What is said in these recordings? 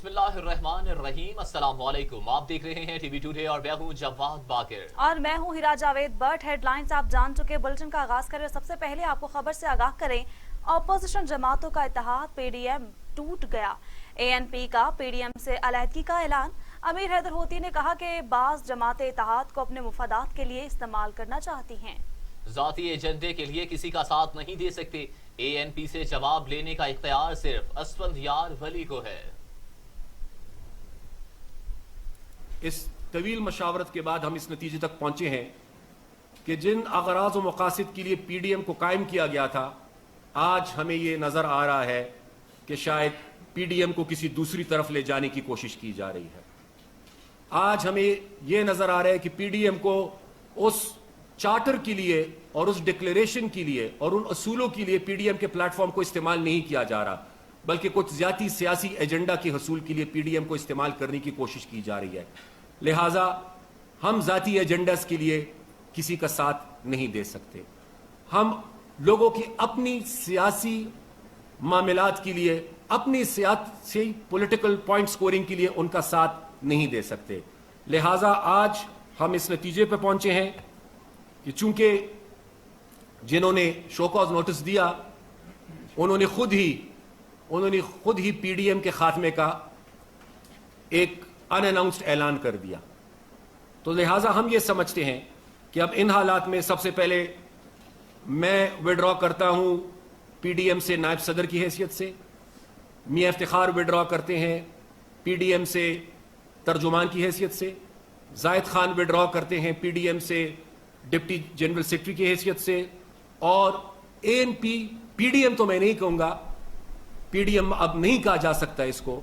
बिस्मिल्लाह अर्रहमान अर्रहीम। अस्सलाम वालेकुम। आप देख रहे हैं टीवी टुडे और मैं हूं जवाद बाकिर और मैं हूं हिरा जावेद। बट हेडलाइंस आप जान चुके। बुलेटिन का आगाज करें। सबसे पहले आपको खबर से आगाह करें। अपोजिशन जमातों का इत्तेहाद पीडीएम टूट गया। एएनपी का पीडीएम से अलहदगी का ऐलान। अमीर हैदर होती ने कहा कि बाज़ जमातें इत्तेहाद को अपने मुफादात के लिए इस्तेमाल करना चाहती हैं। जाती एजेंडे के लिए किसी का साथ नहीं दे सकते। एएनपी से जवाब लेने का इख्तियार सिर्फ असफंदियार वली को है। इस तवील मशावरत के बाद हम इस नतीजे तक पहुंचे हैं कि जिन अगराज व मकासद के लिए पीडीएम को कायम किया गया था, आज हमें ये नजर आ रहा है कि शायद पीडीएम को किसी दूसरी तरफ ले जाने की कोशिश की जा रही है। आज हमें यह नजर आ रहा है कि पीडीएम को उस चार्टर के लिए और उस डिक्लेरेशन के लिए और उन असूलों के लिए पीडीएम के प्लेटफॉर्म को इस्तेमाल नहीं किया जा रहा, बल्कि कुछ ज्यादा सियासी एजेंडा के हसूल के लिए पीडीएम को इस्तेमाल करने की कोशिश की जा रही है। लिहाजा हम जाती एजेंडास के लिए किसी का साथ नहीं दे सकते। हम लोगों की अपनी सियासी मामलात के लिए, अपनी सियासी पॉलिटिकल पॉइंट स्कोरिंग के लिए उनका साथ नहीं दे सकते। लिहाजा आज हम इस नतीजे पर पहुंचे हैं कि चूंकि जिन्होंने शो कॉज नोटिस दिया उन्होंने खुद ही पीडीएम के खात्मे का एक अनअनाउंस्ड ऐलान कर दिया, तो लिहाजा हम ये समझते हैं कि अब इन हालात में सबसे पहले मैं विड्रॉ करता हूं पीडीएम से नायब सदर की हैसियत से। मियां इफ्तिखार विड्रॉ करते हैं पीडीएम से तर्जुमान की हैसियत से। जायद खान विड्रॉ करते हैं पीडीएम से डिप्टी जनरल सेक्रेटरी की हैसियत से। और एएनपी, पीडीएम तो मैं नहीं कहूंगा, पीडीएम अब नहीं कहा जा सकता इसको,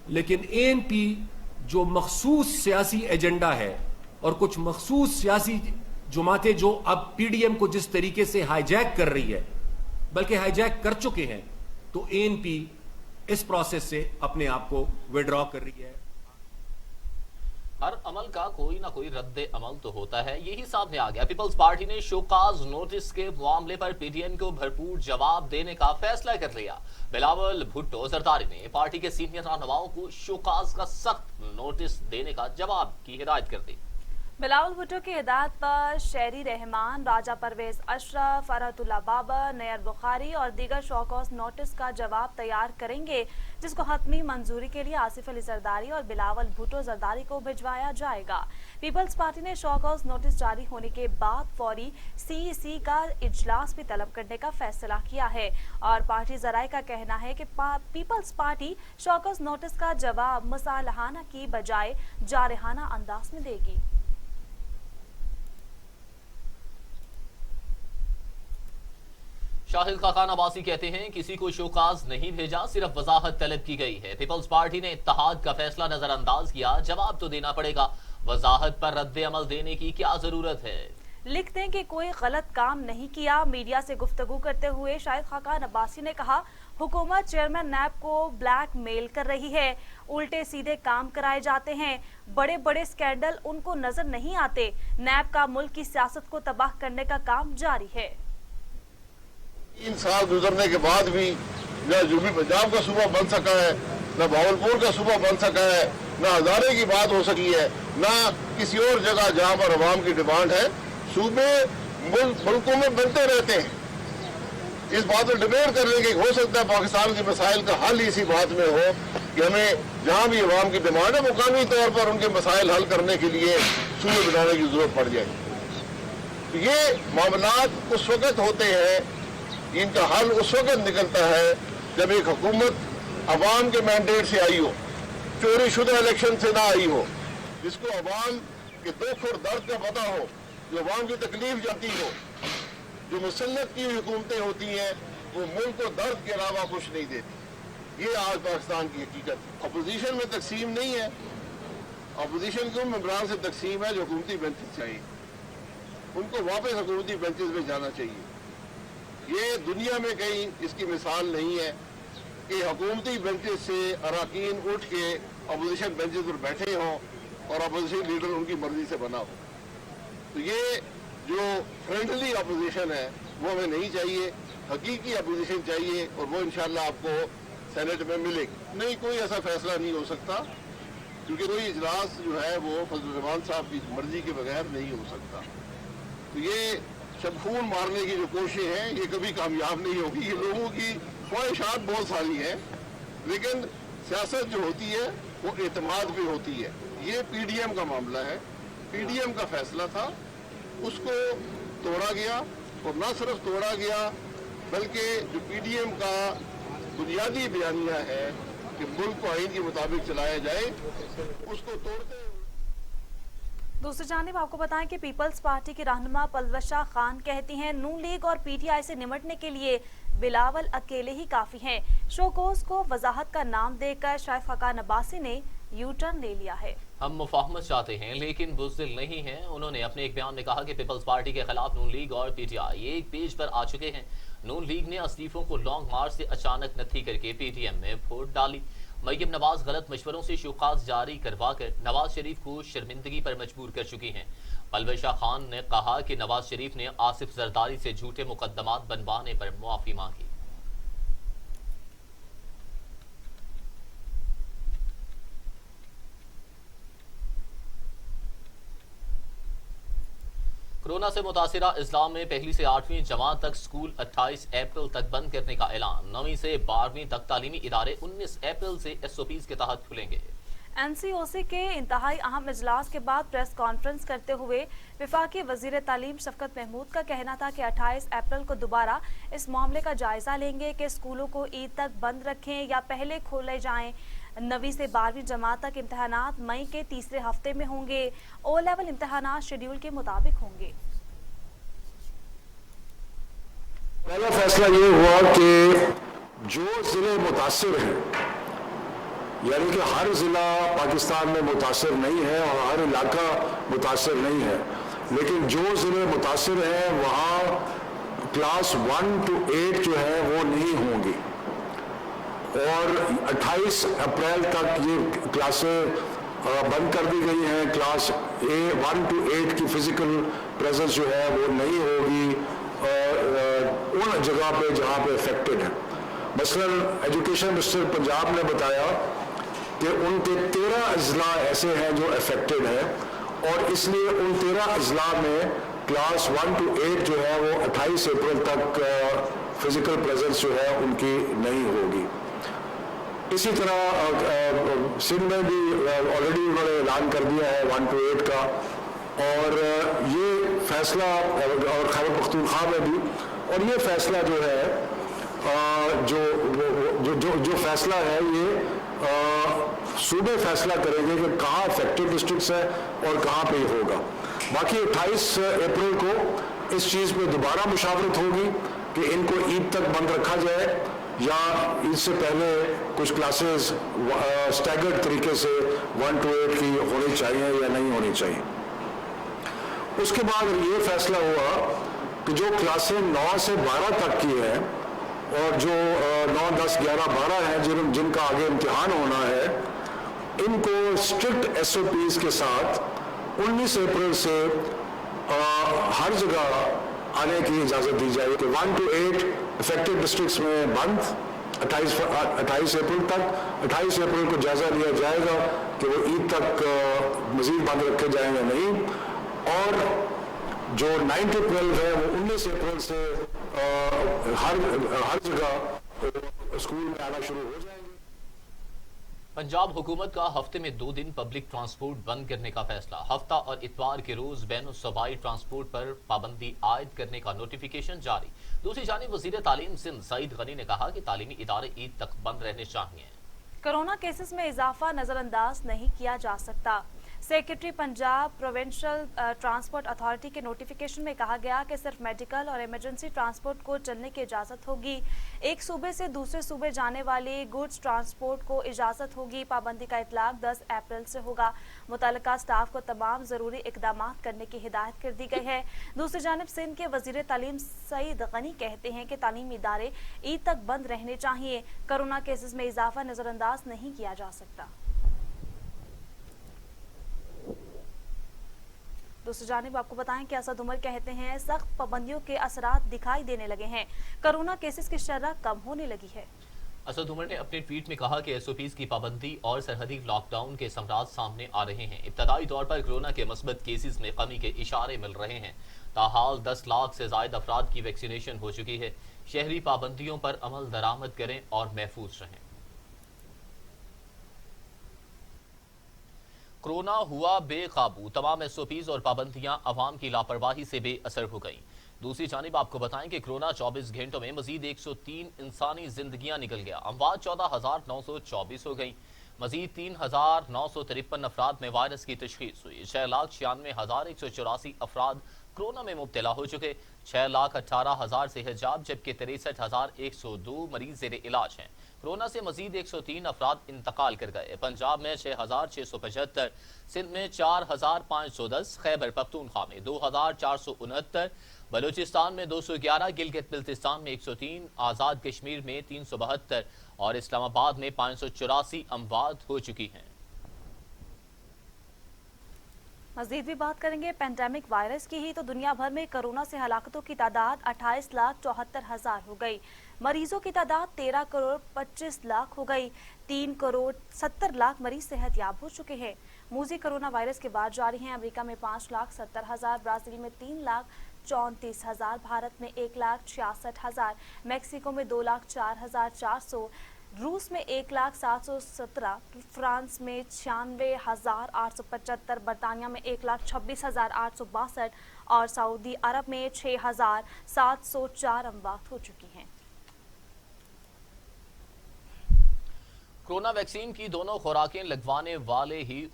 लेकिन एएनपी जो मखसूस सियासी एजेंडा है और कुछ मखसूस सियासी जमातें जो अब पीडीएम को जिस तरीके से हाईजैक कर रही है, बल्कि हाईजैक कर चुके हैं, तो एएनपी इस प्रोसेस से अपने आप को विड्रॉ कर रही है। हर अमल का कोई ना कोई रद्द अमल तो होता है, यही सामने आ गया। पीपल्स पार्टी ने शोकाज नोटिस के मामले पर पीडीएम को भरपूर जवाब देने का फैसला कर लिया। बिलावल भुट्टो जरदारी ने पार्टी के सीनियर रहनुमाओं को शोकाज का सख्त नोटिस देने का जवाब की हिदायत कर दी। बिलावल भुट्टो की हिदायत पर शहरी रहमान, राजा परवेज अशरफ, फरहतुल्लाह बाबर, नयर बुखारी और दीगर शोकॉज नोटिस का जवाब तैयार करेंगे, जिसको हतमी मंजूरी के लिए आसिफ अली जरदारी और बिलावल भुट्टो जरदारी को भिजवाया जाएगा। पीपल्स पार्टी ने शोकॉज नोटिस जारी होने के बाद फौरी सीईसी का इजलास भी तलब करने का फैसला किया है और पार्टी जराये का कहना है कि पीपल्स पार्टी शोकॉज नोटिस का जवाब मुसालहाना की बजाय जारहाना अंदाज में देगी। शाहिद खाकान अब्बासी कहते हैं किसी को शोकाज नहीं भेजा, सिर्फ वजाहत तलब की गई है। पीपल्स पार्टी ने इत्तेहाद का फैसला नजरअंदाज किया, जवाब तो देना पड़ेगा। वजाहत पर रद्द अमल देने की क्या जरूरत है। लिखते हैं कि कोई गलत काम नहीं किया। मीडिया से गुफ्तगू करते हुए शाहिद खाकान अब्बासी ने कहा, हुकूमत चेयरमैन नैब को ब्लैक मेल कर रही है, उल्टे सीधे काम कराए जाते हैं, बड़े बड़े स्कैंडल उनको नजर नहीं आते। नैब का मुल्क की सियासत को तबाह करने का काम जारी है। 3 साल गुजरने के बाद भी न यूपी पंजाब का सूबा बन सका है, न भावलपुर का सूबा बन सका है, न हजारे की बात हो सकी है, न किसी और जगह जहां पर अवाम की डिमांड है। सूबे मुल्कों में बनते रहते हैं। इस बात पर डिबेट करने के हो सकता है पाकिस्तान के मसाइल का हल इसी बात में हो कि हमें जहां भी अवाम की डिमांड है मुकामी तौर पर उनके मसाइल हल करने के लिए सूबे बनाने की जरूरत पड़ जाए। तो ये मामलात उस वक्त होते हैं, इनका हल उस वक्त निकलता है जब एक हुकूमत अवाम के मैंडेट से आई हो, चोरी शुदा इलेक्शन से ना आई हो, जिसको अवाम के दुख और दर्द का पता हो, जो अवाम की तकलीफ जानती हो। जो मुसल्लत की हुकूमतें होती हैं वो मुल्क को दर्द के अलावा कुछ नहीं देती। ये आज पाकिस्तान की हकीकत। अपोजिशन में तकसीम नहीं है, अपोजिशन के मेंबरान से तकसीम है जो हुकूमती बेंचेस चाहिए, उनको वापस हुकूमती बेंचेस में जाना चाहिए। ये दुनिया में कहीं इसकी मिसाल नहीं है कि हुकूमती बेंचेस से अरकान उठ के अपोजिशन बेंचेस पर बैठे हों और अपोजिशन लीडर उनकी मर्जी से बना हो। तो ये जो फ्रेंडली अपोजिशन है वो हमें नहीं चाहिए, हकीकी अपोजिशन चाहिए और वो इंशाल्लाह आपको सेनेट में मिलेगी। नहीं, कोई ऐसा फैसला नहीं हो सकता, क्योंकि कोई इजलास जो है वो फजल रहमान साहब की मर्जी के बगैर नहीं हो सकता। तो ये शबखून मारने की जो कोशिश है ये कभी कामयाब नहीं होगी। ये लोगों की ख्वाहिशात बहुत सारी हैं, लेकिन सियासत जो होती है वो एतमाद पे होती है। ये पीडीएम का मामला है, पीडीएम का फैसला था, उसको तोड़ा गया, और न सिर्फ तोड़ा गया बल्कि जो पीडीएम का बुनियादी बयानिया है कि मुल्क को आइन के मुताबिक चलाया जाए, उसको तोड़ते हुए। दूसरी जानिब आपको बताएं कि पीपल्स पार्टी की रहनुमा पलवशा खान कहती हैं नून लीग और पीटीआई से निमटने के लिए बिलावल अकेले ही काफी हैं। शोकोस को वजाहत का नाम देकर शाइफ खकान अब्बासी ने यू टर्न ले लिया है। हम मुफाहमत चाहते हैं लेकिन बुज़दिल नहीं हैं। उन्होंने अपने एक बयान में कहा कि पीपल्स पार्टी के खिलाफ नून लीग और पीटीआई एक पेज पर आ चुके हैं। नून लीग ने इस्तीफों को लॉन्ग मार्च से अचानक नत्थी करके पीटीएम में वोट डाली। मरियम नवाज गलत मशवरों से शोकाज जारी करवाकर नवाज शरीफ को शर्मिंदगी पर मजबूर कर चुकी हैं। पलवशा खान ने कहा कि नवाज शरीफ ने आसिफ जरदारी से झूठे मुकदमात बनवाने पर मुआफी मांगी। कोरोना से मुतासिरा इस्लाम में पहली से 8वीं जमात तक स्कूल 28 अप्रैल तक बंद करने का ऐलान। 9वीं से 12वीं तक तालीमी इदारे 19 अप्रैल से SOPs के तहत खुलेंगे। NCOC के इंतहाई अहम इजलास के बाद प्रेस कॉन्फ्रेंस करते हुए वफाकी वजीर तालीम शफकत महमूद का कहना था कि 28 अप्रैल को दोबारा इस मामले का जायजा लेंगे कि स्कूलों को ईद तक बंद रखें या पहले खोले जाएं। 9वीं से 12वीं जमात तक इम्तहानात मई के तीसरे हफ्ते में होंगे। ओ लेवल इम्तहानात शेड्यूल के मुताबिक होंगे। पहला फैसला ये हुआ कि जो जिले मुतासिर हैं, यानी कि हर जिला पाकिस्तान में मुतासिर नहीं है और हर इलाका मुतासिर नहीं है, लेकिन जो जिले मुतासिर हैं वहाँ क्लास 1 to 8 जो है वो नहीं होंगी और 28 अप्रैल तक ये क्लासें बंद कर दी गई हैं। क्लास 1 to 8 की फिजिकल प्रेजेंस जो है वो नहीं होगी उन जगह पे जहाँ पे अफेक्टेड है। मसलन एजुकेशन मिनिस्टर पंजाब ने बताया कि उनके 13 अजला ऐसे हैं जो अफेक्टेड हैं और इसलिए उन 13 अजला में क्लास 1 to 8 जो है वो 28 अप्रैल तक फिजिकल प्रेजेंस जो है उनकी नहीं होगी। इसी तरह सिंध में भी ऑलरेडी उन्होंने ऐलान कर दिया है 1 to 8 का, और ये फैसला और खैबर पख्तूनख्वा में भी, और ये फैसला जो है जो जो जो जो फैसला है ये सूबे फैसला करेंगे कि कहाँ अफेक्टेड डिस्ट्रिक्ट्स है और कहाँ पे होगा। बाकी 28 अप्रैल को इस चीज़ पे दोबारा मुशावरत होगी कि इनको ईद तक बंद रखा जाए या इससे पहले कुछ क्लासेस स्टैगर्ड तरीके से 1 to 8 की होनी चाहिए या नहीं होनी चाहिए। उसके बाद ये फैसला हुआ कि जो क्लासें 9 से 12 तक की हैं और जो 9, 10, 11, 12 हैं जिनका आगे इम्तिहान होना है, इनको स्ट्रिक्ट SOPs के साथ 19 अप्रैल से हर जगह आने की इजाज़त दी जाएगी कि 1 to 8 अफेक्टेड डिस्ट्रिक्ट्स में बंद 28 अप्रैल तक। 28 अप्रैल को जायजा लिया जाएगा कि वो ईद तक मजीद बंद रखे जाएंगे नहीं, और जो 9 to 12 है वो 19 अप्रैल से हर जगह स्कूल में आना शुरू हो जाएंगे। पंजाब हुकूमत का हफ्ते में 2 दिन पब्लिक ट्रांसपोर्ट बंद करने का फैसला। हफ्ता और इतवार के रोज बैनुल सूबाई ट्रांसपोर्ट पर पाबंदी आयद करने का नोटिफिकेशन जारी। दूसरी जानिब वजीर तालीम सिंध सईद गनी ने कहा कि तालीमी इदारे ईद तक बंद रहने चाहिए। कोरोना केसेस में इजाफा नजरअंदाज नहीं किया जा सकता। Secretary Punjab provincial transport authority के नोटिफिकेशन में कहा गया कि सिर्फ मेडिकल और इमरजेंसी ट्रांसपोर्ट को चलने की इजाज़त होगी। एक सूबे से दूसरे सूबे जाने वाली गुड्स ट्रांसपोर्ट को इजाज़त होगी। पाबंदी का इतलाक 10 अप्रैल से होगा। मुतल्लिका स्टाफ को तमाम ज़रूरी इकदाम करने की हिदायत कर दी गई है। दूसरी जानिब सिंध के वज़ीर तालीम सईद गनी कहते हैं कि तालीमी इदारे ईद तक बंद रहने चाहिए। कोरोना केसेस में इजाफा नज़रअंदाज नहीं किया जा सकता। दूसरी जानिब आपको बताएं कि असद उमर कहते हैं सख्त पाबंदियों के असरात दिखाई देने लगे हैं। कोरोना केसेस की शरह कम होने लगी है। اسد عمر نے اپنے ٹویٹ میں کہا کہ SOPs کی پابندی اور سرحدی لاک ڈاؤن کے ثمرات سامنے آ رہے ہیں۔ ابتدائی طور پر کورونا کے مثبت کیسز میں کمی کے اشارے مل رہے ہیں، تاحال 10 لاکھ سے زائد افراد کی ویکسینیشن ہو چکی ہے۔ شہری پابندیوں پر عمل درآمد کریں اور محفوظ رہیں۔ کورونا ہوا بے قابو، تمام SOPs اور پابندیاں عوام کی لاپرواہی سے بے اثر ہو گئیں۔ دوسری جانب آپ کو بتائیں کہ کورونا 24 گھنٹوں میں مزید 103 انسانی زندگیاں نکل گیا، اموات 14,924 ہو گئیں۔ مزید 3,953 افراد میں وائرس کی تشخیص ہوئی، 6,96,184 افراد کورونا میں مبتلا ہو چکے، 6,18,000 صحت یاب جبکہ 63,102 مریض زیر علاج ہیں۔ کورونا سے مزید 103 افراد انتقال کر گئے، پنجاب میں 6,675، سندھ میں 4,510، خیبر پختونخوا میں 2,469، بلوچستان میں 211، گلگت بلتستان میں 103، آزاد کشمیر میں 372 اور اسلام آباد میں 584 اموات ہو چکی ہیں۔ مزید بھی بات کریں گے پینڈیمک وائرس کی ہی تو دنیا بھر میں کورونا سے ہلاکتوں کی تعداد 28,74,000 ہو گئی، مریضوں کی تعداد 13,25,00,000 ہو گئی، 3,70,00,000 مریض صحت یاب ہو چکے ہیں۔ موذی کورونا وائرس کے بعد جاری ہیں، امریکہ میں 5,70,000، برازیل میں 3,34,000، بھارت میں 1,66,000، میکسیکو میں 2,04,400، روس میں 1,07,17، فرانس میں 96,875، برطانیہ میں 1,26,862 اور سعودی عرب میں 6,704 اموات ہو چکی ہیں۔ کورونا ویکسین کی دونوں خوراکیں لگوانے والے ہی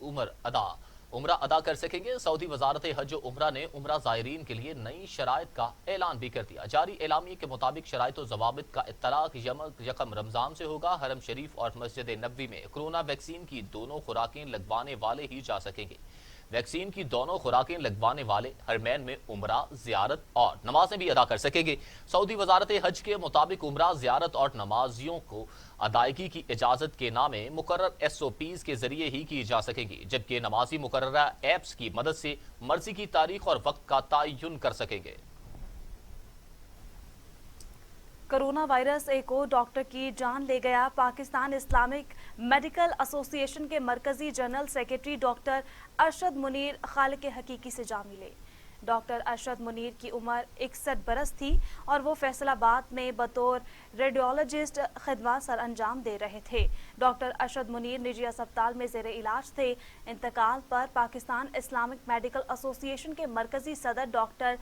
عمرہ ادا کر سکیں گے۔ سعودی وزارت حج و عمرہ نے عمرہ زائرین کے لیے نئی شرائط کا اعلان بھی کر دیا۔ جاری اعلامیے کے مطابق شرائط و ضوابط کا اطلاق یکم رمضان سے ہوگا۔ حرم شریف اور مسجد نبوی میں کورونا ویکسین کی دونوں خوراکیں لگوانے والے ہی جا سکیں گے۔ ویکسین کی دونوں خوراکیں لگوانے والے حرمین میں عمرہ، زیارت اور نمازیں بھی ادا کر سکیں گے۔ سعودی وزارت حج کے مطابق عمرہ، زیارت اور نمازیوں کو ادائیگی کی اجازت کے نامے مقرر SOPs کے ذریعے ہی کی جا سکیں گی، جبکہ نمازی مقررہ ایپس کی مدد سے مرضی کی تاریخ اور وقت کا تعین کر سکیں گے۔ کورونا وائرس ایک اور ڈاکٹر کی جان لے گیا۔ پاکستان اسلامک میڈیکل ایسوسی ایشن کے مرکزی general secretary doctor Arshad Munir خالق حقیقی سے جا ملے۔ ڈاکٹر ارشد منیر کی عمر 61 برس تھی اور وہ فیصل آباد میں بطور ریڈیولوجسٹ خدمات سر انجام دے رہے تھے۔ ڈاکٹر ارشد منیر نجی اسپتال میں زیر علاج تھے۔ انتقال پر پاکستان اسلامک میڈیکل ایسوسی ایشن کے مرکزی صدر ڈاکٹر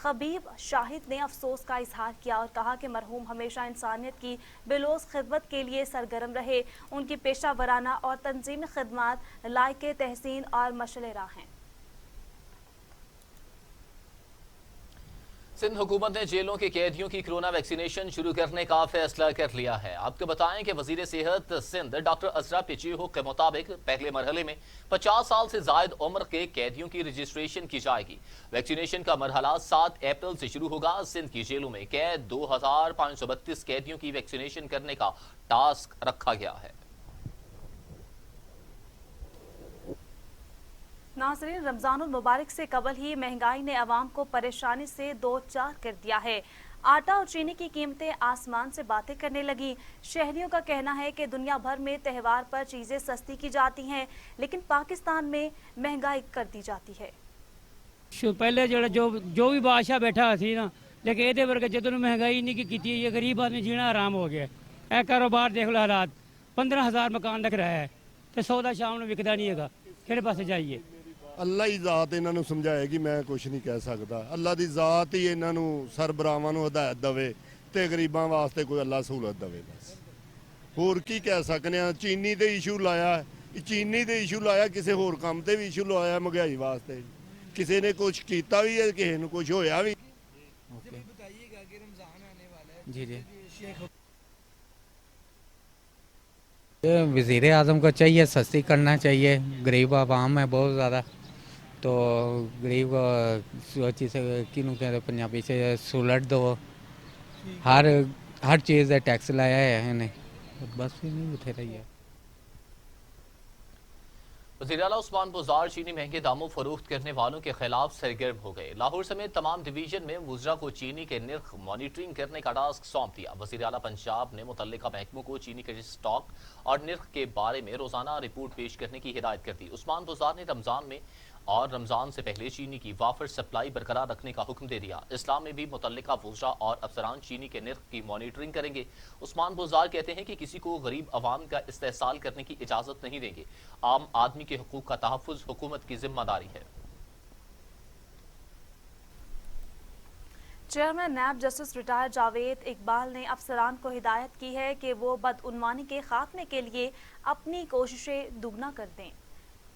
خبیب شاہد نے افسوس کا اظہار کیا اور کہا کہ مرحوم ہمیشہ انسانیت کی بلوز خدمت کے لیے سرگرم رہے۔ ان کی پیشہ ورانہ اور تنظیمی خدمات لائق تحسین اور مشعل راہ ہیں۔ سندھ حکومت نے جیلوں کے قیدیوں کی کورونا ویکسینیشن شروع کرنے کا فیصلہ کر لیا ہے۔ آپ کو بتائیں کہ وزیر صحت سندھ ڈاکٹر عزرا پیچیہو کے مطابق پہلے مرحلے میں 50 سال سے زائد عمر کے قیدیوں کی رجسٹریشن کی جائے گی۔ ویکسینیشن کا مرحلہ 7 اپریل سے شروع ہوگا۔ سندھ کی جیلوں میں قید 2,532 قیدیوں کی ویکسینیشن کرنے کا ٹاسک رکھا گیا ہے۔ ناظرین، رمضان المبارک سے قبل ہی مہنگائی نے عوام کو پریشانی سے دو چار کر دیا ہے۔ آٹا اور چینی کی قیمتیں آسمان سے باتیں کرنے لگی۔ شہریوں کا کہنا ہے کہ دنیا بھر میں تہوار پر چیزیں سستی کی جاتی ہیں، لیکن پاکستان میں مہنگائی کر دی جاتی ہے۔ پہلے جو بھی بادشاہ بیٹھا سی نا، لیکن یہ ورگے جدوں مہنگائی نہیں کی یہ غریب آدمی جینا آرام ہو گیا۔ اے کاروبار دیکھ لو حالات، 15,000 مکان لکھ رہا ہے تو سودا شام میں وکدا نہیں ہے، کہڑے پاسے جائیے؟ اللہ ہی ذات انہوں نے سمجھائے گی، میں کچھ نہیں کہہ سکتا۔ اللہ دی ذات ہی انہوں سربراہاں نوں ہدایت دے تے غریباں واسطے کوئی اللہ سہولت دے بس۔ ہور کی کہہ سکنے ہیں؟ چینی تے ایشو لایا کسی ہور کام تے بھی ایشو لایا مہنگائی واسطے، کسی نے کچھ کیتا بھی ہے، کسی نے کچھ ہویا بھی۔ جی وزیر اعظم کو چاہیے سستی کرنا چاہیے، غریب عوام ہے بہت زیادہ، تو غریب سوچی سے کنوں کہتے پنجابی سے سلٹ دو، ہر چیز کا ٹیکس لایا ہے انہیں، بس نہیں بتھیرا ہی ہے۔ वज़ीर आला उस्मान बुज़दार चीनी महंगे दामों फरोख्त करने वालों के खिलाफ सरगर्म हो गए। लाहौर समेत तमाम डिवीजन में वुज़रा को चीनी के निर्ख मॉनिटरिंग करने का टास्क सौंप दिया। वज़ीर आला पंजाब ने मुतल्लिका महकमों को चीनी के स्टॉक और निर्ख के बारे में रोजाना रिपोर्ट पेश करने की हिदायत कर दी। उस्मान बुज़दार ने रमजान में और रमजान से पहले चीनी की वाफर सप्लाई बरकरार रखने का हुक्म दे दिया। इस्लाम में भी मुतल्लिका वुज़रा और अफसरान चीनी के निर्ख की मॉनिटरिंग करेंगे। उस्मान बुज़दार कहते हैं कि किसी को गरीब अवाम का इस्तेहसाल करने की इजाज़त नहीं देंगे। आम आदमी के हुकूक का तहफ़्फ़ुज़ हुकूमत की जिम्मेदारी है। Chairman NAB justice retired Javed Iqbal ने अफसरान को हिदायत की है कि वो बदउनवानी के खात्मे के लिए अपनी कोशिशें दुगना कर दें।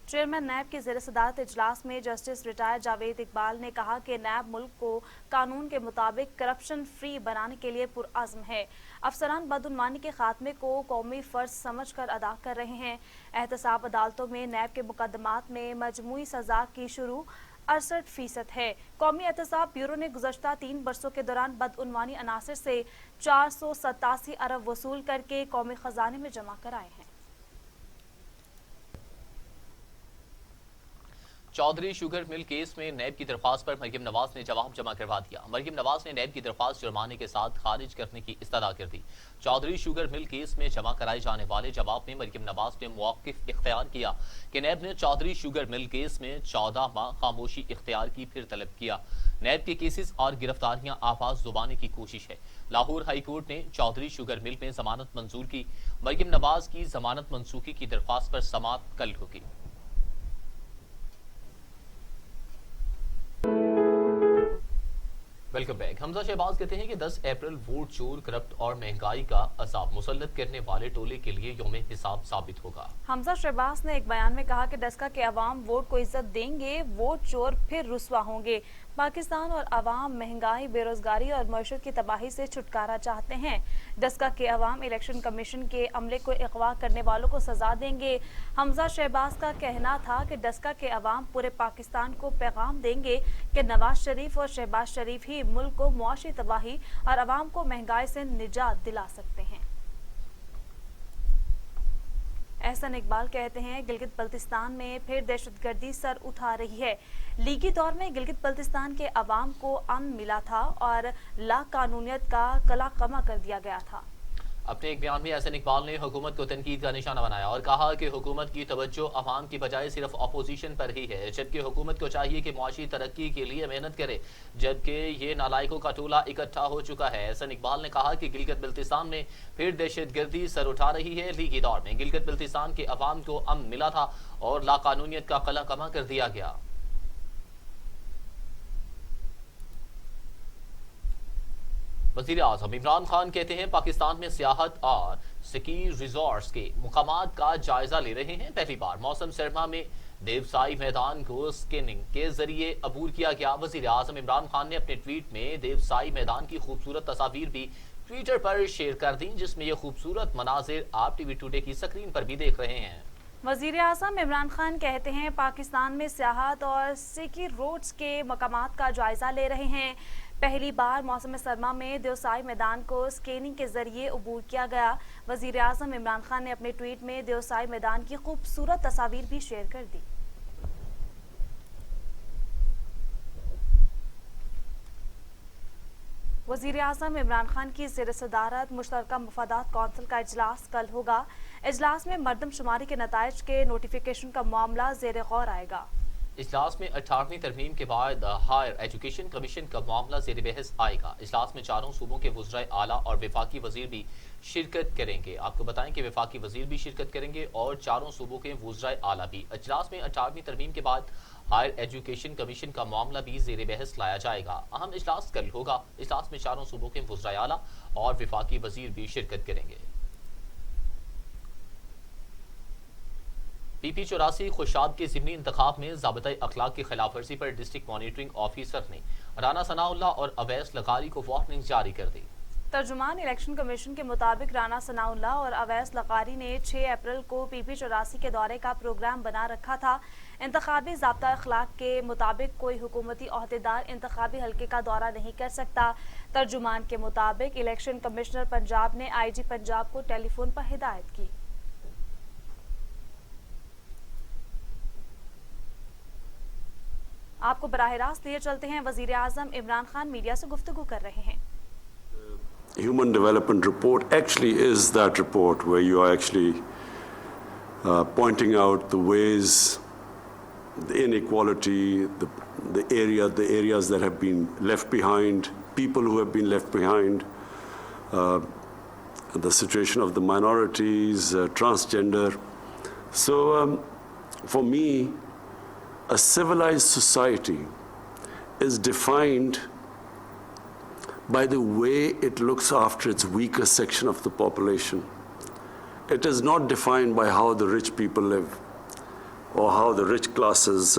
चेयरमैन नैब के ज़ेर सदारत इजलास में जस्टिस रिटायर्ड जावेद इकबाल ने कहा कि नैब मुल्क को कानून के मुताबिक करप्शन फ्री बनाने के लिए पुरअज़्म है। अफसरान बदउनवानी के खात्मे को कौमी फ़र्ज समझ कर अदा कर रहे हैं। एहतसाब अदालतों में नैब के मुकदमात में मजमूई सज़ा की शुरू 68% है। कौमी एहतसाब ब्यूरो ने गुज़श्ता 3 बरसों के दौरान बदउनवानी अनासर से 487 अरब वसूल करके कौमी ख़जाने में जमा कराए हैं। चौधरी शुगर मिल केस में नैब की दरख्वास्त पर मरियम नवाज ने जवाब जमा करवा दिया। मरियम नवाज ने नैब की दरख्वास्त जुर्माने के साथ खारिज करने की इस्तदा कर दी। चौधरी शुगर मिल केस में जमा कराए जाने वाले जवाब में मरियम नवाज ने मौक़िफ़ इख्तियार किया कि नैब ने चौधरी शुगर मिल केस में 14 माह खामोशी इख्तियार की, फिर तलब किया। नैब के केसेस और गिरफ्तारियां आवाज दबाने की कोशिश है। लाहौर हाई कोर्ट ने चौधरी शुगर मिल में जमानत मंजूर की। मरियम नवाज की जमानत मनसूखी की दरख्वास्त पर समाअत कल होगी। Welcome back. हमजा शहबाज कहते हैं कि 10 अप्रैल वोट चोर, करप्ट और महंगाई का अजाब मुसल्लत करने वाले टोले के लिए यौम हिसाब साबित होगा। हमजा शहबाज ने एक बयान में कहा कि डस्का के अवाम वोट को इज्जत देंगे, वोट चोर फिर रुस्वा होंगे। पाकिस्तान और अवाम महंगाई, बेरोजगारी और मईशत की तबाही से छुटकारा चाहते हैं। डस्का के अवाम इलेक्शन कमीशन के अमले को अगवा करने वालों को सजा देंगे। हमजा शहबाज का कहना था कि डस्का के अवाम पूरे पाकिस्तान को पैगाम देंगे कि नवाज शरीफ और शहबाज शरीफ ही मुल्क को मुआशी तबाही और अवाम को महंगाई से निजात दिला सकते हैं। एहसन इकबाल कहते हैं गिलगित बल्तिस्तान में फिर दहशतगर्दी सर उठा रही है। लीगी दौर में गिलगित बल्तिस्तान के अवाम को अमन मिला था और ला कानूनियत का कला कमा कर दिया गया था। अपने एक बयान में एहसन इकबाल ने हुकूमत को तनकीद का निशाना बनाया और कहा कि हुकूमत की तवज्जो अवाम की बजाय सिर्फ अपोजिशन पर ही है, जबकि हुकूमत को चाहिए कि मुआशी तरक्की के लिए मेहनत करे, जबकि ये नालायकों का टोला इकट्ठा हो चुका है। एहसन इकबाल ने कहा कि गिलगित बल्तिस्तान में फिर दहशतगर्दी सर उठा रही है। लीगी दौर में गिलगित बल्तिस्तान के अवाम को अमन मिला था और लाकानूनियत का कला कमा कर दिया गया। वज़ीर आज़म इमरान खान कहते हैं पाकिस्तान में सियाहत और स्की रिजॉर्ट्स के मुकामात का जायजा ले रहे हैं। पहली बार मौसम सरमा में देवसाई मैदान को स्कैनिंग के जरिए अबूर किया गया। वज़ीर आज़म इमरान खान ने अपने ट्वीट में देवसाई मैदान की खूबसूरत तस्वीर भी ट्विटर पर शेयर कर दी, जिसमें ये खूबसूरत मनाजिर आप टीवी टुडे की स्क्रीन पर भी देख रहे हैं। वज़ीर आज़म इमरान खान कहते हैं पाकिस्तान में सियाहत और स्की रोड्स के मकामात का जायजा ले रहे हैं। पहली बार मौसम सरमा में देवसाई मैदान को स्कैनिंग के जरिए अबूर किया गया। वज़ीर आज़म इमरान खान ने अपने ट्वीट में देवसाई मैदान की खूबसूरत तस्वीर भी शेयर कर दी। वज़ीर आज़म इमरान खान की ज़ेर सदारत मुश्तरका मुफादात कौंसिल का इजलास कल होगा। इजलास में मरदमशुमारी के नताइज के नोटिफिकेशन का मामला ज़ेर गौर आएगा। इजलास में 18वीं तरमीम के बाद हायर एजुकेशन कमीशन का मामला ज़ेर बहस आएगा। इजलास में चारों सूबों के वज़राए आला और वफाकी वज़ीर भी शिरकत करेंगे। आपको बताएं कि वफाकी वज़ीर भी शिरकत करेंगे और चारों सूबों के वज़राए आला भी। इजलास में 18वीं तरमीम के बाद हायर एजुकेशन कमीशन का मामला भी ज़ेर बहस लाया जाएगा। अहम इजलास कल होगा। इजलास में चारों सूबों के वज़राए आला और वफाकी वज़ीर भी शिरकत करेंगे। PP 84 खुशाब के ज़िमनी इंतखाब में ज़ाबिता अखलाक की खिलाफ वर्जी पर डिस्ट्रिक्ट मॉनिटरिंग ऑफिसर ने राना सनाउल्लाह और अवैस लगारी को वार्निंग जारी कर दी। तर्जुमान इलेक्शन कमीशन के मुताबिक राना सनाउल्लाह और अवैस लगारी ने 6 अप्रैल को PP 84 के दौरे का प्रोग्राम बना रखा था। इंतखाबी ज़ाब्ता अखलाक के मुताबिक कोई हुकूमती अहदेदार इंतखाबी हल्के का दौरा नहीं कर सकता। तर्जुमान के मुताबिक इलेक्शन कमिश्नर पंजाब ने IG पंजाब को टेलीफोन पर हिदायत की। آپ کو براہ راست لیے چلتے ہیں. وزیر اعظم عمران خان میڈیا سے گفتگو کر رہے ہیں. Human Development Report actually is that report where you are actually pointing out the ways, the inequality, the areas that have been left behind, people who have been left behind, the situation of the minorities, transgender. So for me, a civilized society is defined by the way it looks after its weaker section of the population. It is not defined by how the rich people live or how the rich classes,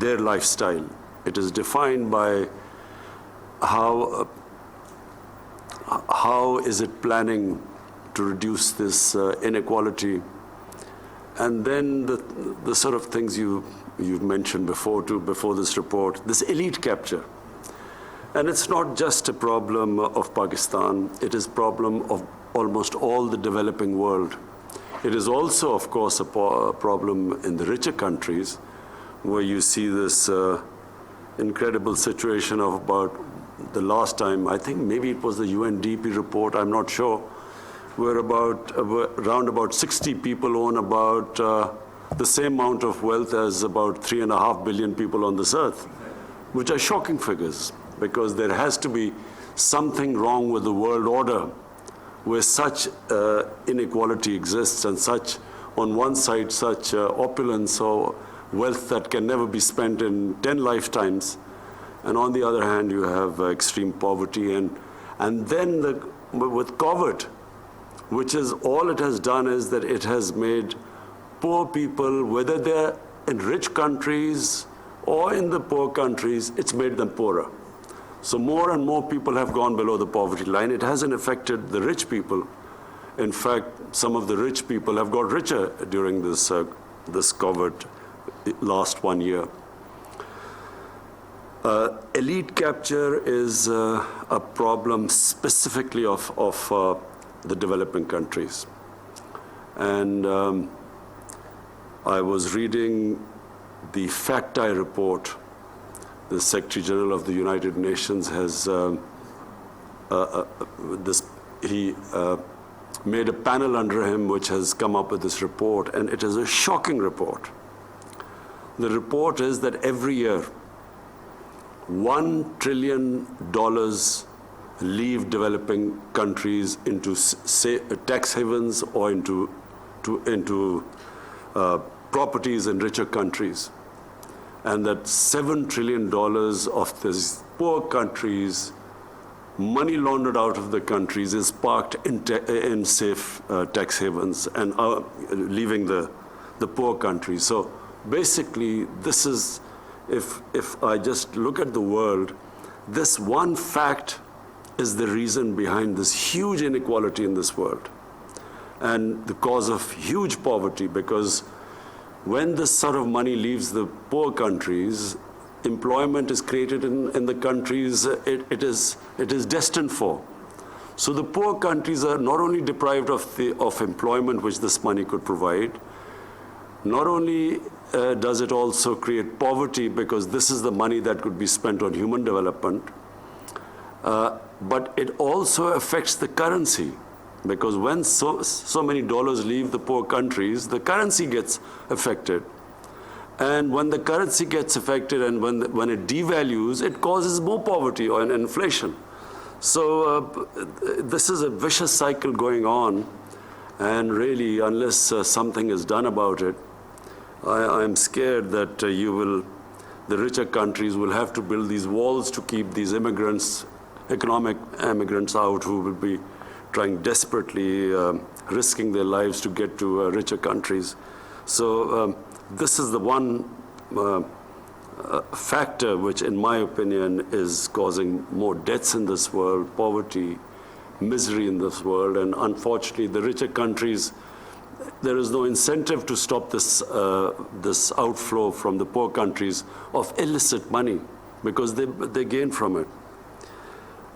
their lifestyle. It is defined by how is it planning to reduce this inequality. And then the sort of things you've mentioned before this report, this elite capture. And it's not just a problem of Pakistan, it is a problem of almost all the developing world. It is also, of course, a problem in the richer countries where you see this incredible situation of about the last time, I think maybe it was the UNDP report, I'm not sure, where around about 60 people own about the same amount of wealth as about 3.5 billion people on this earth, which are shocking figures. Because there has to be something wrong with the world order where such inequality exists and such, on one side, such opulence or wealth that can never be spent in 10 lifetimes, and on the other hand, you have extreme poverty. And then with COVID, which is all it has done is that it has made poor people, whether they're in rich countries or in the poor countries, it's made them poorer. So more and more people have gone below the poverty line. It hasn't affected the rich people. In fact, some of the rich people have got richer during this COVID last 1 year. Elite capture is a problem specifically of the developing countries. And I was reading the FACTI report. The Secretary General of the United Nations has made a panel under him which has come up with this report, and it is a shocking report. The report is that every year $1 trillion leave developing countries into tax havens or into properties in richer countries. And that $7 trillion of these poor countries, money laundered out of the countries, is parked in safe tax havens and leaving the poor countries. So basically, this is, if I just look at the world, this one fact is the reason behind this huge inequality in this world and the cause of huge poverty, because when this sort of money leaves the poor countries, employment is created in the countries it is destined for. So the poor countries are not only deprived of employment which this money could provide, not only does it also create poverty because this is the money that could be spent on human development, but it also affects the currency. Because when so many dollars leave the poor countries, the currency gets affected. And when the currency gets affected and when it devalues, it causes more poverty and inflation. So this is a vicious cycle going on. And really, unless something is done about it, I'm scared that the richer countries will have to build these walls to keep these immigrants, economic immigrants out who will be trying desperately, risking their lives to get to richer countries. So this is the one factor which, in my opinion, is causing more deaths in this world, poverty, misery in this world, and unfortunately, the richer countries, there is no incentive to stop this outflow from the poor countries of illicit money because they gain from it.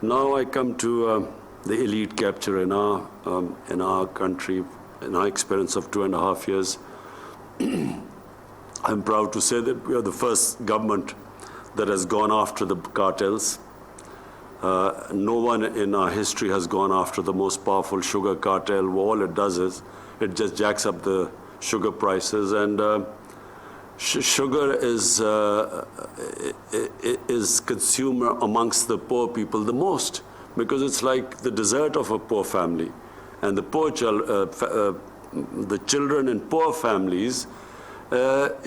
Now I come to the elite capture in our country, in our experience of 2.5 years. I'm proud to say that we are the first government that has gone after the cartels. No one in our history has gone after the most powerful sugar cartel. All it does is it just jacks up the sugar prices, and sugar is consumed amongst the poor people the most, because it's like the dessert of a poor family. And the poor the children in poor families,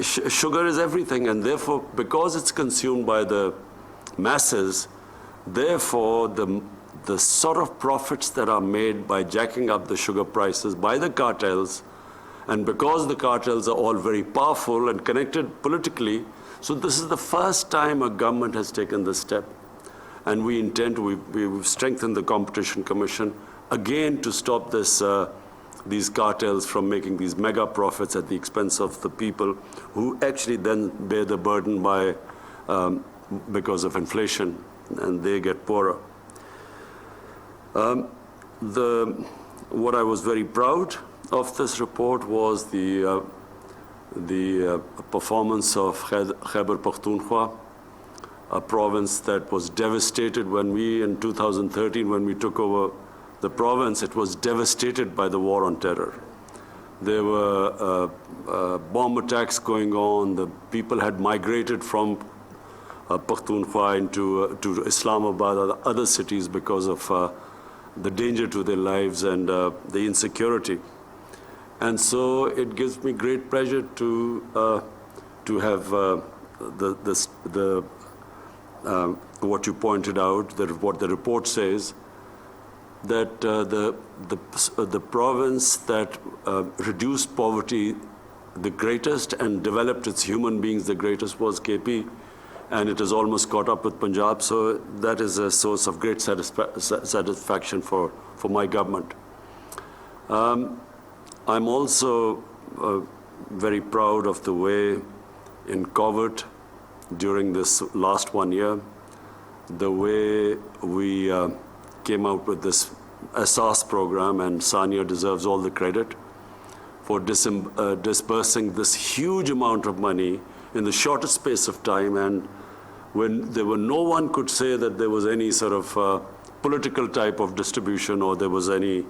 sugar is everything, and therefore, because it's consumed by the masses, therefore the sort of profits that are made by jacking up the sugar prices by the cartels, and because the cartels are all very powerful and connected politically, so this is the first time a government has taken this step. And we've strengthened the Competition Commission again to stop these cartels from making these mega profits at the expense of the people who actually then bear the burden because of inflation, and they get poorer. What I was very proud of this report was the performance of Khyber Pakhtunkhwa, a province that was devastated in 2013, when we took over the province, it was devastated by the war on terror. There were bomb attacks going on. The people had migrated from Pakhtunkhwa to Islamabad or other cities because of the danger to their lives and the insecurity. And so it gives me great pleasure to have what you pointed out, what the report says, that the province that reduced poverty the greatest and developed its human beings the greatest was KP, and it has almost caught up with Punjab. So that is a source of great satisfaction for my government. I'm also very proud of the way in COVID during this last 1 year, the way we came out with this Asas program, and Sania deserves all the credit for disbursing this huge amount of money in the shortest space of time, and when no one could say that there was any sort of political type of distribution, or there was any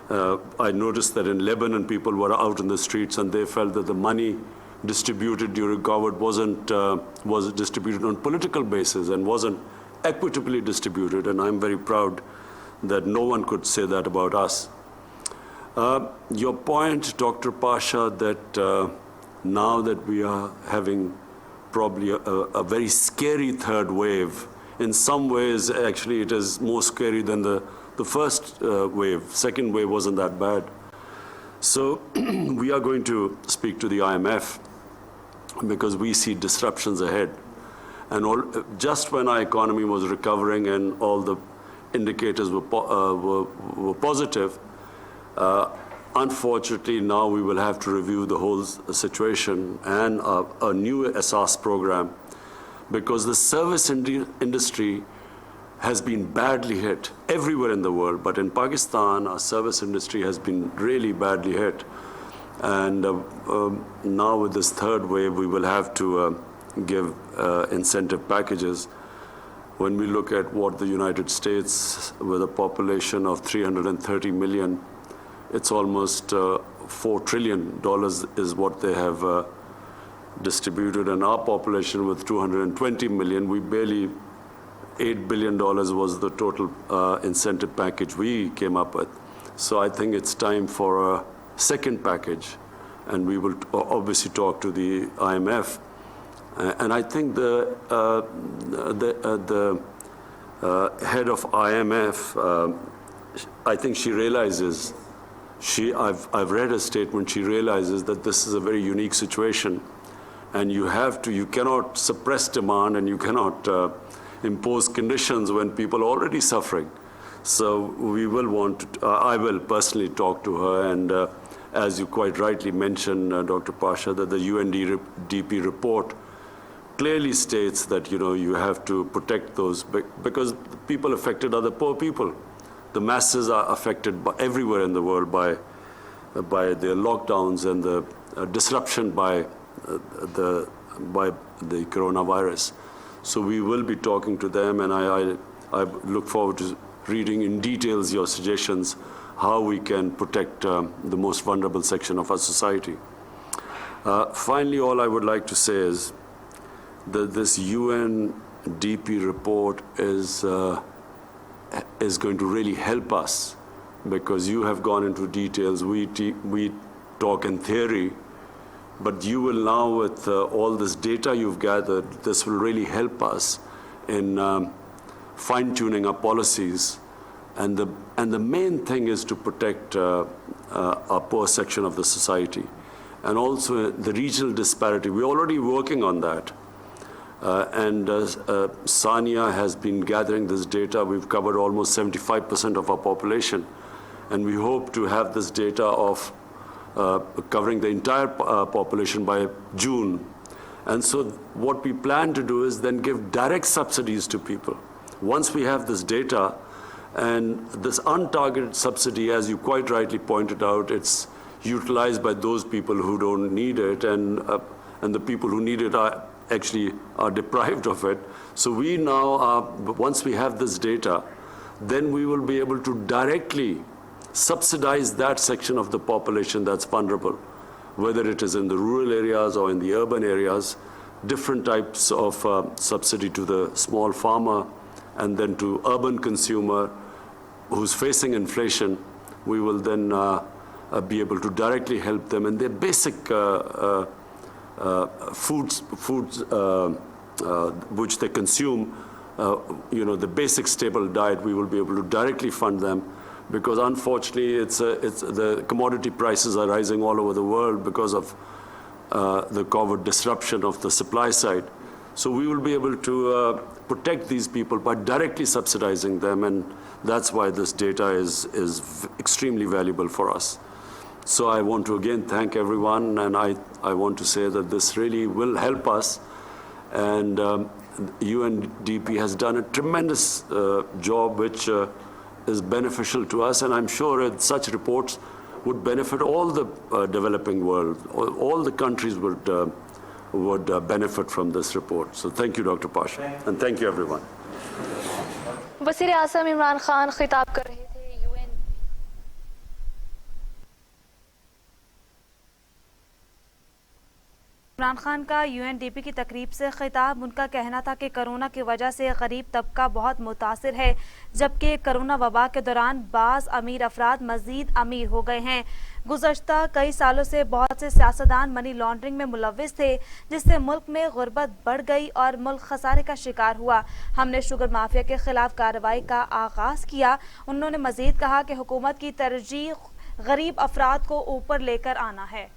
I noticed that in Lebanon people were out in the streets and they felt that the money distributed during COVID was distributed on political basis and wasn't equitably distributed, and I'm very proud that no one could say that about us. Your point, Dr. Pasha, that now that we are having probably a very scary third wave, in some ways actually it is more scary than the first wave. Second wave wasn't that bad. So we are going to speak to the IMF because we see disruptions ahead. And just when our economy was recovering and all the indicators were positive, unfortunately now we will have to review the whole situation and a new Asas program, because the service industry has been badly hit everywhere in the world, but in Pakistan our service industry has been really badly hit. And now with this third wave we will have to give incentive packages. When we look at what the United States, with a population of 330 million, it's almost $4 trillion is what they have distributed, and our population with 220 million, we barely, $8 billion was the total incentive package we came up with. So I think it's time for a second package, and we will obviously talk to the IMF. And I think the head of IMF, I think she realizes, I've read her statement, she realizes that this is a very unique situation, and you cannot suppress demand, and you cannot impose conditions when people are already suffering. So we will I will personally talk to her, and as you quite rightly mentioned, Dr. Pasha, that the UNDP report clearly states that you have to protect those, because people affected are the poor people. The masses are affected everywhere in the world by the lockdowns and the disruption by the coronavirus. So we will be talking to them, and I look forward to reading in details your suggestions how we can protect the most vulnerable section of our society. Finally, all I would like to say is that this UNDP report is going to really help us, because you have gone into details. We talk in theory, but you will now, with all this data you've gathered, this will really help us in fine-tuning our policies. And the main thing is to protect a poor section of the society. And also the regional disparity. We're already working on that. Sania has been gathering this data. We've covered almost 75% of our population. And we hope to have this data of covering the entire population by June. And so what we plan to do is then give direct subsidies to people. Once we have this data, and this untargeted subsidy, as you quite rightly pointed out, it's utilized by those people who don't need it, and the people who need it are deprived of it. So we now, once we have this data, then we will be able to directly subsidize that section of the population that's vulnerable, whether it is in the rural areas or in the urban areas, different types of subsidy to the small farmer, and then to urban consumer who's facing inflation. We will then be able to directly help them in their basic foods which they consume, the basic stable diet. We will be able to directly fund them, because unfortunately the commodity prices are rising all over the world because of the COVID disruption of the supply side. So we will be able to protect these people by directly subsidizing them, and that's why this data is extremely valuable for us. So I want to again thank everyone, and I want to say that this really will help us, and UNDP has done a tremendous job which is beneficial to us, and I'm sure that such reports would benefit all the developing world. All the countries would benefit from this report. So thank you, Dr. Pasha, and thank you, everyone. वज़ीर आज़म इमरान खान खिताब कर रहे थे इमरान खान का UNDP की तकरीब से खिताब। उनका कहना था कि कोरोना की वजह से गरीब तबका बहुत मुतासिर है, जबकि कोरोना वबा के दौरान बाज़ अमीर अफराद मज़ीद अमीर हो गए हैं। गुज़श्ता कई सालों से बहुत से सियासतदान मनी लॉन्ड्रिंग में मुलव्विस थे, जिससे मुल्क में गुर्बत बढ़ गई और मुल्क खसारे का शिकार हुआ। हमने शुगर माफिया के खिलाफ कार्रवाई का आगाज़ किया। उन्होंने मज़ीद कहा कि हुकूमत की तरजीह गरीब अफराद को ऊपर लेकर आना है।